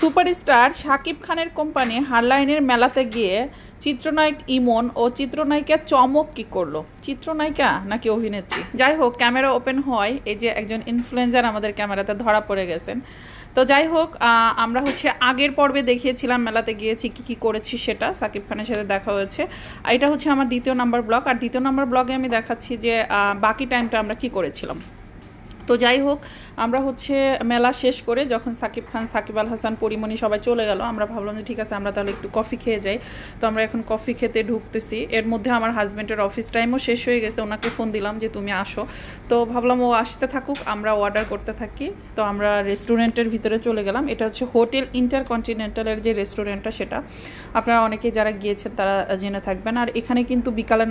Superstar Shakib খানের company হারলাইনের মেলাতে গিয়ে চিত্রনায়ক ইমন ও চিত্রনায়িকা চমক কি করলো। চিত্রনায়িকা নাকি অভিনেত্রী, যাই হোক ক্যামেরা ওপেন হয়, এই যে একজন ইনফ্লুয়েন্সার আমাদের ক্যামেরাতে ধরা পড়ে গেছেন। তো যাই হোক, আমরা আগের পর্বে দেখিয়েছিলাম মেলাতে গিয়েছি কী কী করেছি, সেটা সাকিব খানের সাথে দেখা হয়েছে। এটা হচ্ছে আমার দ্বিতীয় নাম্বার ব্লগ, আর দ্বিতীয় নাম্বার ব্লগে আমি দেখাচ্ছি যে বাকি টাইমটা আমরা কি করেছিলাম। তো যাই হোক, আমরা মেলা শেষ করে যখন সাকিব খান, সাকিব আল হাসান, পরিমণি সবাই চলে গেল, আমরা ভাবলাম যে ঠিক আছে আমরা তাহলে একটু কফি খেয়ে যাই। তো আমরা এখন কফি খেতে ঢুকতেছি। এর মধ্যে আমার হাজব্যান্ডের অফিস টাইমও শেষ হয়ে গেছে, ওনাকে ফোন দিলাম যে তুমি আসো। তো ভাবলাম ও আসতে থাকুক, আমরা অর্ডার করতে থাকি। তো আমরা রেস্টুরেন্টের ভিতরে চলে গেলাম। এটা হচ্ছে হোটেল ইন্টারকন্টিনেন্টালের যে রেস্টুরেন্টটা, সেটা আপনারা অনেকেই যারা গিয়েছেন তারা জেনে থাকবেন। আর এখানে কিন্তু বিকালের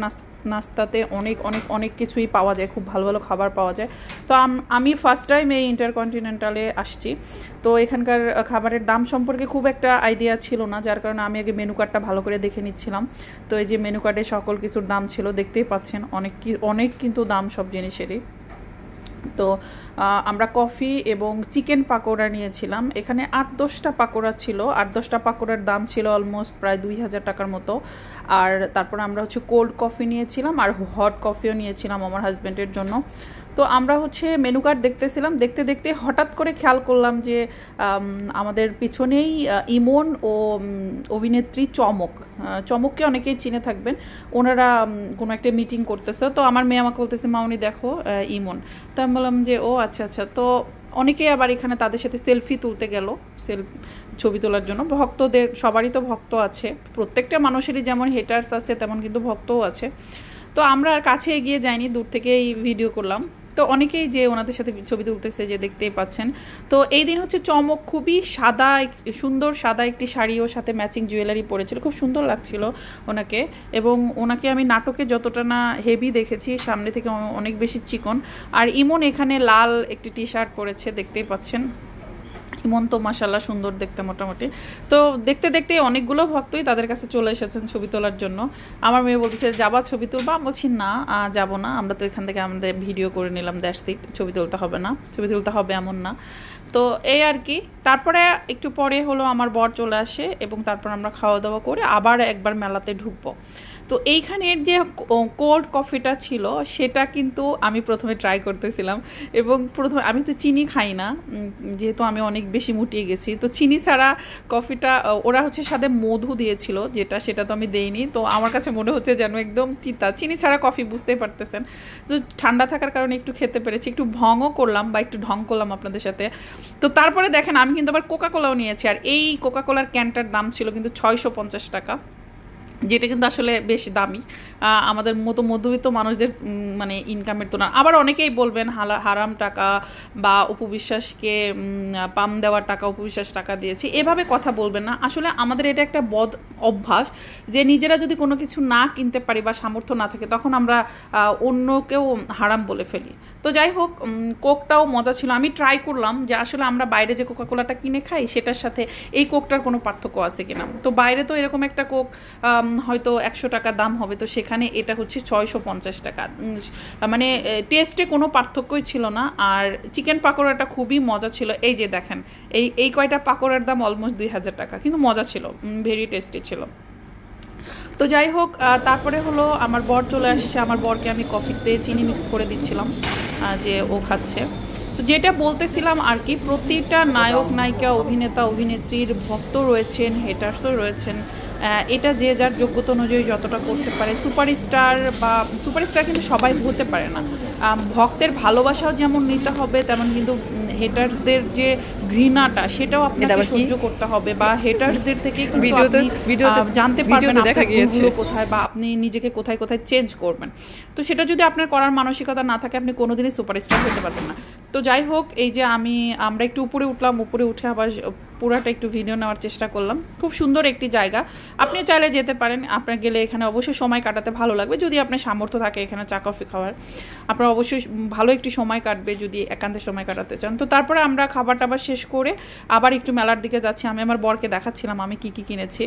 নাস্তাতে অনেক অনেক অনেক কিছুই পাওয়া যায়, খুব ভালো ভালো খাবার পাওয়া যায়। তো আমি ফার্স্ট টাইম এই ইন্টারকন্টিনেন্টালে আসছি। তো এখানকার খাবারের দাম সম্পর্কে খুব একটা আইডিয়া ছিল না, যার কারণে আমি আগে মেনু কার্ডটা ভালো করে দেখে নিচ্ছিলাম। তো এই যে মেনু কার্ডে সকল কিছুর দাম ছিল, দেখতেই পাচ্ছেন অনেক কিন্তু দাম সব জিনিসেরই। তো আমরা কফি এবং চিকেন পাকোড়া নিয়েছিলাম। এখানে 8-10টা পাকোড়া ছিল, 8-10টা পাকোড়ার দাম ছিল অলমোস্ট প্রায় 2000 টাকার মতো। আর তারপর আমরা কোল্ড কফি নিয়েছিলাম আর হট কফিও নিয়েছিলাম আমার হাজব্যান্ডের জন্য। তো আমরা মেনু কার্ড দেখতেছিলাম, দেখতে দেখতে হঠাৎ করে খেয়াল করলাম যে আমাদের পিছনেই ইমন ও অভিনেত্রী চমককে অনেকেই চিনে থাকবেন, ওনারা কোনো একটা মিটিং করতেছে। তো আমার মেয়ে আমাকে বলতেছে, মা উনি দেখো ইমন। তো আমি বললাম যে ও আচ্ছা আচ্ছা। তো অনেকেই আবার এখানে তাদের সাথে সেলফি তুলতে গেল, ছবি তোলার জন্য। ভক্তদের সবারই তো ভক্ত আছে, প্রত্যেকটা মানুষেরই যেমন হেটার্স আছে তেমন কিন্তু ভক্তও আছে। তো আমরা আর কাছে এগিয়ে যাইনি, দূর থেকেই ভিডিও করলাম। তো অনেকেই যে ওনাদের সাথে ছবি তুলতেছে, যে দেখতেই পাচ্ছেন। তো এই দিন চমক খুবই সুন্দর সাদা একটি শাড়ি ও সাথে ম্যাচিং জুয়েলারি পরেছিল, খুব সুন্দর লাগছিল ওনাকে। এবং ওনাকে আমি নাটকে যতটা না হেভি দেখেছি, সামনে থেকে অনেক বেশি চিকন। আর ইমন এখানে লাল একটি টি শার্ট পরেছে, দেখতেই পাচ্ছেন। ইমন তো মাশাআল্লাহ সুন্দর দেখতে মোটামুটি। তো দেখতে দেখতে অনেকগুলো ভক্তই তাদের কাছে চলে এসেছেন ছবি তোলার জন্য। আমার মেয়ে বলতেছে যাবা ছবি তুলবা, আমি বলছি না যাবো না, আমরা তো এখান থেকে আমাদের ভিডিও করে নিলাম, দ্যাটস ইট, ছবি তুলতে হবে না, ছবি তুলতে হবে এমন না। তো এই আর কি। তারপরে একটু পরে আমার বর চলে আসে এবং তারপর আমরা খাওয়া দাওয়া করে আবার একবার মেলাতে ঢুকবো। তো এইখানের যে কোল্ড কফিটা ছিল সেটা কিন্তু আমি প্রথমে ট্রাই করতেছিলাম, এবং প্রথমে আমি তো চিনি খাই না, যেহেতু আমি অনেক বেশি মুটিয়ে গেছি। তো চিনি ছাড়া কফিটা, ওরা সাথে মধু দিয়েছিল সেটা তো আমি দেইনি। তো আমার কাছে মনে হচ্ছে যেন একদম তিতা, চিনি ছাড়া কফি, বুঝতেই পারতেছেন। তো ঠান্ডা থাকার কারণে একটু খেতে পেরেছি, একটু ভঙও করলাম বা একটু ঢং করলাম আপনাদের সাথে। তো তারপরে দেখেন আমি কিন্তু আবার কোকাকোলাও নিয়েছি, আর এই কোকাকোলার ক্যানটার দাম ছিল কিন্তু 650 টাকা, যেটা কিন্তু আসলে বেশ দামি আমাদের মতো মধ্যবিত্ত মানুষদের মানে ইনকামের তুলনা। আবার অনেকেই বলবেন হারাম টাকা বা উপবিশ্বাসকে পাম দেওয়ার টাকা, উপবিশ্বাস টাকা দিয়েছি, এভাবে কথা বলবেন না। আসলে আমাদের এটা একটা বদ অভ্যাস যে নিজেরা যদি কোনো কিছু না কিনতে পারি বা সামর্থ্য না থাকে, তখন আমরা অন্যকেও হারাম বলে ফেলি। তো যাই হোক, কোকটাও মজা ছিল। আমি ট্রাই করলাম যে আসলে আমরা বাইরে যে কোকাকোলাটা কিনে খাই সেটার সাথে এই কোকটার কোনো পার্থক্য আছে কিনা। তো বাইরে তো এরকম একটা কোক হয়তো 100 টাকা দাম হবে, তো সেখানে এটা 650 টাকা, মানে টেস্টে কোনো পার্থক্যই ছিল না। আর চিকেন পাকোড়াটা খুবই মজা ছিল। এই যে দেখেন, এই কয়টা পাকোড়ার দাম অলমোস্ট 2000 টাকা, কিন্তু মজা ছিল, ভেরি টেস্টি ছিল। তো যাই হোক, তারপরে আমার বর চলে আসছে। আমার বরকে আমি কফিতে চিনি মিক্স করে দিচ্ছিলাম, যে ও খাচ্ছে। তো যেটা বলতেছিলাম আর কি, প্রতিটা নায়ক নায়িকা, অভিনেতা অভিনেত্রীর ভক্ত রয়েছেন, হেটার্সও রয়েছেন। এটা যে যার যোগ্যতা অনুযায়ী যতটা করতে পারে। সুপারস্টার কিন্তু সবাই হতে পারে না। ভক্তের ভালোবাসাও যেমন নিতে হবে, তেমন কিন্তু হেটার্সদের যে ঘৃণাটা সেটাও আপনাকে সহ্য করতে হবে, বা হেটার্সদের থেকে জানতে পারবেন ভুলগুলো কোথায়, বা আপনি নিজেকে কোথায় কোথায় চেঞ্জ করবেন। তো সেটা যদি আপনার করার মানসিকতা না থাকে, আপনি কোনোদিনই সুপারস্টার হতে পারবেন না। তো যাই হোক, এই যে আমরা একটু উপরে উঠলাম, উপরে উঠে আবার পুরাটা একটু ভিডিও নেওয়ার চেষ্টা করলাম। খুব সুন্দর একটি জায়গা, আপনি চাইলে যেতে পারেন। আপনার গেলে এখানে অবশ্যই সময় কাটাতে ভালো লাগবে, যদি আপনার সামর্থ্য থাকে এখানে চা কফি খাওয়ার, আপনার অবশ্যই ভালো একটি সময় কাটবে যদি একান্তে সময় কাটাতে চান। তো তারপরে আমরা খাবার টাবার শেষ করে আবার একটু মেলার দিকে যাচ্ছি। আমি আমার বরকে দেখাচ্ছিলাম আমি কি কি কিনেছি।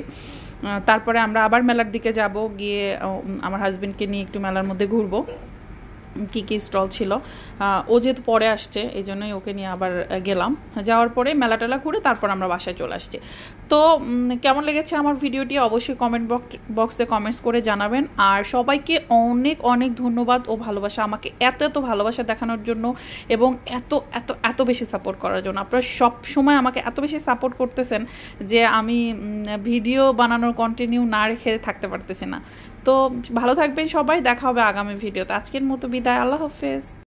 তারপরে আমরা আবার মেলার দিকে যাব, গিয়ে আমার হাজবেন্ডকে নিয়ে একটু মেলার মধ্যে ঘুরবো। কী কী স্টল ছিল। ও যেহেতু পরে আসছে এই জন্যই ওকে নিয়ে আবার গেলাম। যাওয়ার পরে মেলা টেলা ঘুরে তারপর আমরা বাসায় চলে আসছি। তো কেমন লেগেছে আমার ভিডিওটি অবশ্যই কমেন্ট বক্সে কমেন্টস করে জানাবেন। আর সবাইকে অনেক অনেক ধন্যবাদ ও ভালোবাসা, আমাকে এত এত ভালোবাসা দেখানোর জন্য এবং এত এত এত বেশি সাপোর্ট করার জন্য। আপনারা সব সময় আমাকে এত বেশি সাপোর্ট করতেছেন যে আমি ভিডিও বানানোর কন্টিনিউ না রেখে থাকতে পারতেছি না। তো ভালো থাকবেন সবাই, দেখা হবে আগামী ভিডিওতে। আজকের মতো বিদায়, আল্লাহ হাফেজ।